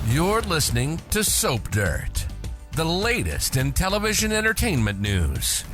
You're listening to Soap Dirt, the latest in television entertainment news.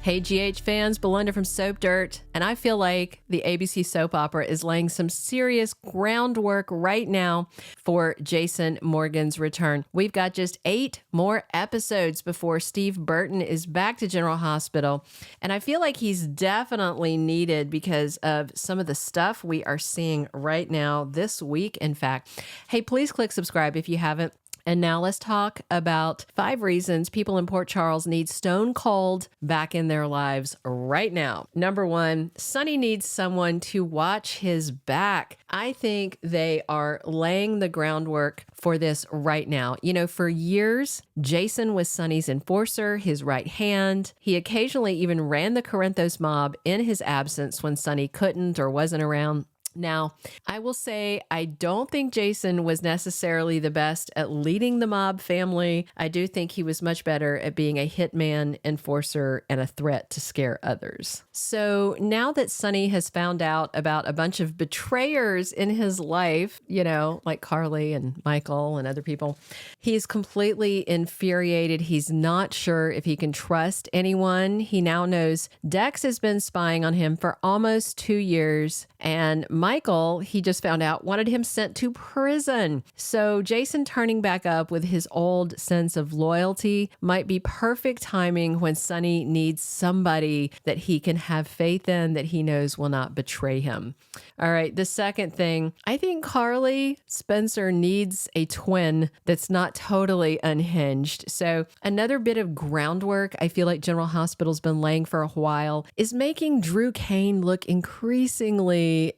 Hey GH fans, Belynda from Soap Dirt, and I feel like the ABC soap opera is laying some serious groundwork right now for Jason Morgan's return. We've got just 8 more episodes before Steve Burton is back to General Hospital, and I feel like he's definitely needed because of some of the stuff we are seeing right now this week, in fact. Hey, please click subscribe if you haven't. And now let's talk about 5 reasons people in Port Charles need Stone Cold back in their lives right now. Number 1, Sonny needs someone to watch his back. I think they are laying the groundwork for this right now. You know, for years, Jason was Sonny's enforcer, his right hand. He occasionally even ran the Corinthos mob in his absence when Sonny couldn't or wasn't around. Now, I will say I don't think Jason was necessarily the best at leading the mob family. I do think he was much better at being a hitman, enforcer, and a threat to scare others. So now that Sonny has found out about a bunch of betrayers in his life, you know, like Carly and Michael and other people, he's completely infuriated. He's not sure if he can trust anyone. He now knows Dex has been spying on him for almost 2 years, and Michael, he just found out, wanted him sent to prison. So Jason turning back up with his old sense of loyalty might be perfect timing when Sonny needs somebody that he can have faith in, that he knows will not betray him. All right, the second thing, I think Carly Spencer needs a twin that's not totally unhinged. So another bit of groundwork I feel like General Hospital's been laying for a while is making Drew Cain look increasingly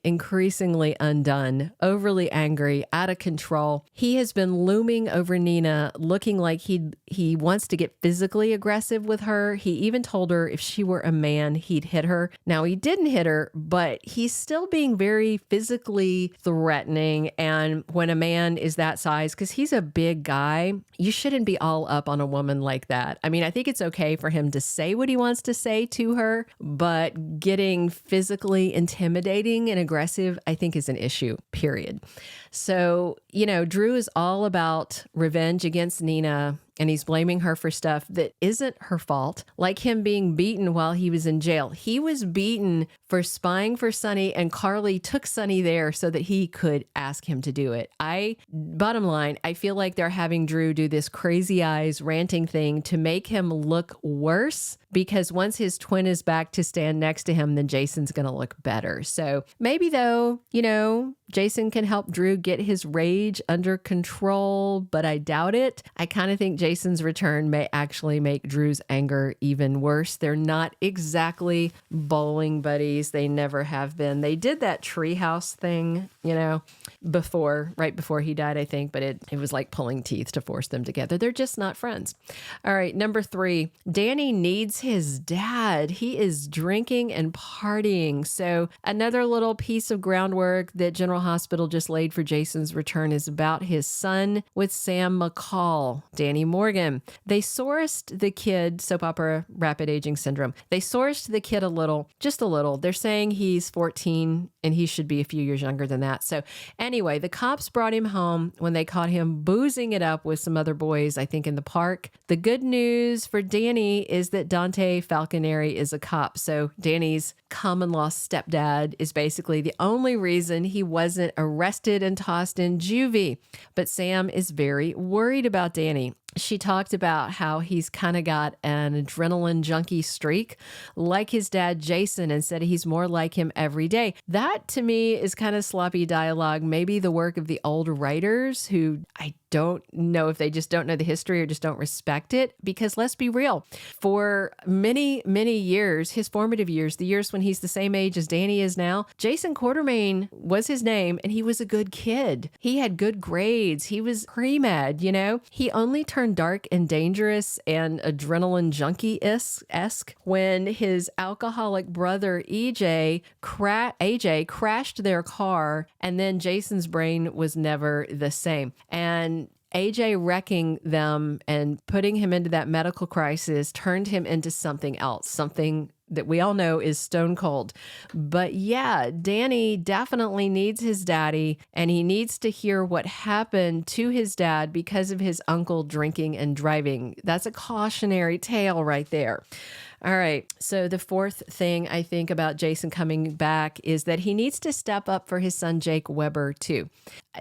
undone, overly angry, out of control. He has been looming over Nina, looking like he wants to get physically aggressive with her. He even told her if she were a man, he'd hit her. Now, he didn't hit her, but he's still being very physically threatening. And when a man is that size, because he's a big guy, you shouldn't be all up on a woman like that. I mean, I think it's okay for him to say what he wants to say to her, but getting physically intimidating and aggressive, I think, is an issue, period. So, you know, Drew is all about revenge against Nina, and he's blaming her for stuff that isn't her fault, like him being beaten while he was in jail. He was beaten for spying for Sonny, and Carly took Sonny there so that he could ask him to do it. Bottom line, I feel like they're having Drew do this crazy eyes ranting thing to make him look worse, because once his twin is back to stand next to him, then Jason's going to look better. So maybe though, you know, Jason can help Drew get his rage under control, but I doubt it. I kind of think Jason's return may actually make Drew's anger even worse. They're not exactly bowling buddies. They never have been. They did that treehouse thing, you know, right before he died, I think, but it was like pulling teeth to force them together. They're just not friends. All right, number 3, Danny needs his dad. He is drinking and partying. So another little piece of groundwork that General Hospital just laid for Jason's return is about his son with Sam McCall, Danny Morgan. They sourced the kid, soap opera rapid aging syndrome. They sourced the kid just a little. They're saying he's 14 and he should be a few years younger than that. So anyway, the cops brought him home when they caught him boozing it up with some other boys, I think in the park. The good news for Danny is that Dante Falconeri is a cop. So Danny's common law stepdad is basically the only reason he wasn't arrested and tossed in juvie. But Sam is very worried about Danny. She talked about how he's kind of got an adrenaline junkie streak like his dad, Jason, and said he's more like him every day. That to me is kind of sloppy dialogue, maybe the work of the old writers who I don't know if they just don't know the history or just don't respect it. Because let's be real, for many, many years, his formative years, the years when he's the same age as Danny is now, Jason Quartermain was his name and he was a good kid. He had good grades. He was pre-med, you know? He only turned dark and dangerous and adrenaline junkie-esque when his alcoholic brother AJ crashed their car, and then Jason's brain was never the same. And AJ wrecking them and putting him into that medical crisis turned him into something else, something that we all know is stone cold. But yeah, Danny definitely needs his daddy, and he needs to hear what happened to his dad because of his uncle drinking and driving. That's a cautionary tale right there. All right. So the fourth thing I think about Jason coming back is that he needs to step up for his son, Jake Weber, too.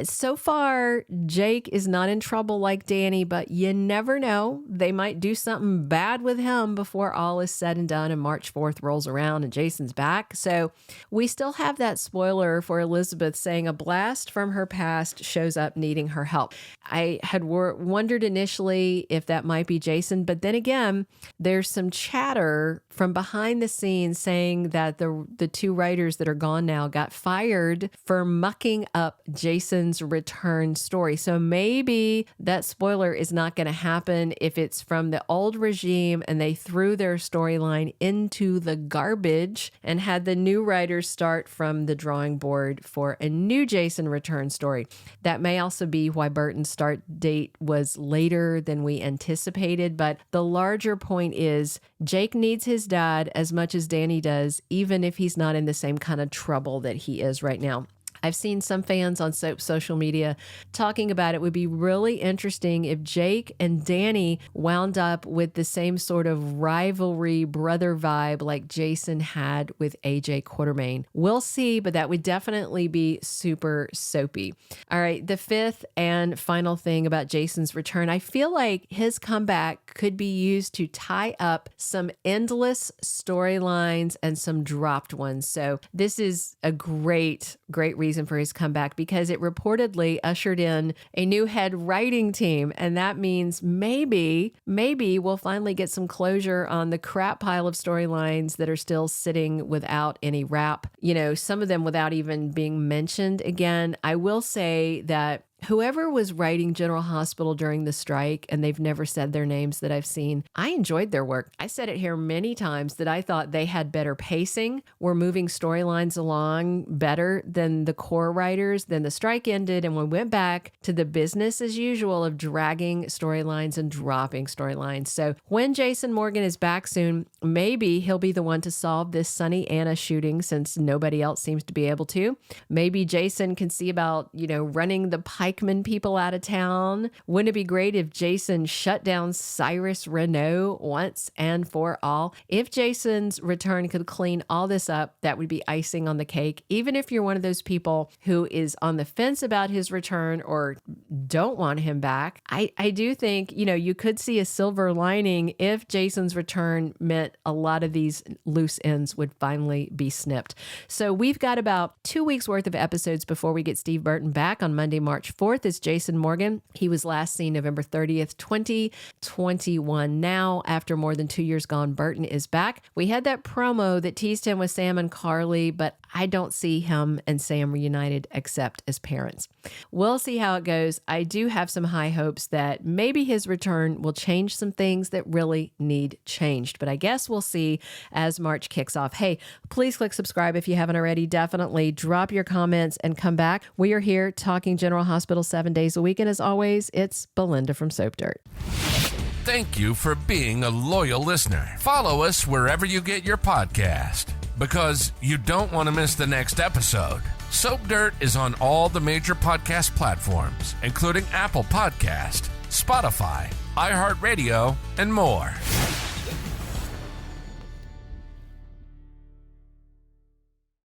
So far, Jake is not in trouble like Danny, but you never know. They might do something bad with him before all is said and done and March 4th rolls around and Jason's back. So we still have that spoiler for Elizabeth saying a blast from her past shows up needing her help. I had wondered initially if that might be Jason, but then again, there's some chatter from behind the scenes saying that the two writers that are gone now got fired for mucking up Jason's return story. So maybe that spoiler is not going to happen if it's from the old regime and they threw their storyline into the garbage and had the new writers start from the drawing board for a new Jason return story. That may also be why Burton's start date was later than we anticipated. But the larger point is Jake needs his dad as much as Danny does, even if he's not in the same kind of trouble that he is right now. I've seen some fans on Soap social media talking about it would be really interesting if Jake and Danny wound up with the same sort of rivalry brother vibe like Jason had with AJ Quartermain. We'll see, but that would definitely be super soapy. All right, the fifth and final thing about Jason's return, I feel like his comeback could be used to tie up some endless storylines and some dropped ones. So this is a great reason for his comeback because it reportedly ushered in a new head writing team. And that means maybe we'll finally get some closure on the crap pile of storylines that are still sitting without any wrap. You know, some of them without even being mentioned again. I will say that whoever was writing General Hospital during the strike, and they've never said their names that I've seen, I enjoyed their work. I said it here many times that I thought they had better pacing, were moving storylines along better than the core writers. Then the strike ended and we went back to the business as usual of dragging storylines and dropping storylines. So when Jason Morgan is back soon, maybe he'll be the one to solve this Sonny-Anna shooting since nobody else seems to be able to. Maybe Jason can see about, running the Pikeman people out of town. Wouldn't it be great if Jason shut down Cyrus Renault once and for all? If Jason's return could clean all this up, that would be icing on the cake. Even if you're one of those people who is on the fence about his return or don't want him back, I do think, you could see a silver lining if Jason's return meant a lot of these loose ends would finally be snipped. So we've got about 2 weeks worth of episodes before we get Steve Burton back on Monday, March 4th is Jason Morgan. He was last seen November 30th, 2021. Now, after more than 2 years gone, Burton is back. We had that promo that teased him with Sam and Carly, but I don't see him and Sam reunited except as parents. We'll see how it goes. I do have some high hopes that maybe his return will change some things that really need changed, but I guess we'll see as March kicks off. Hey, please click subscribe if you haven't already. Definitely drop your comments and come back. We are here talking General Hospital 7 days a week, and as always, it's Belynda from Soap Dirt. Thank you for being a loyal listener. Follow us wherever you get your podcast, because you don't want to miss the next episode. Soap Dirt is on all the major podcast platforms, including Apple Podcast, Spotify, iHeartRadio, and more.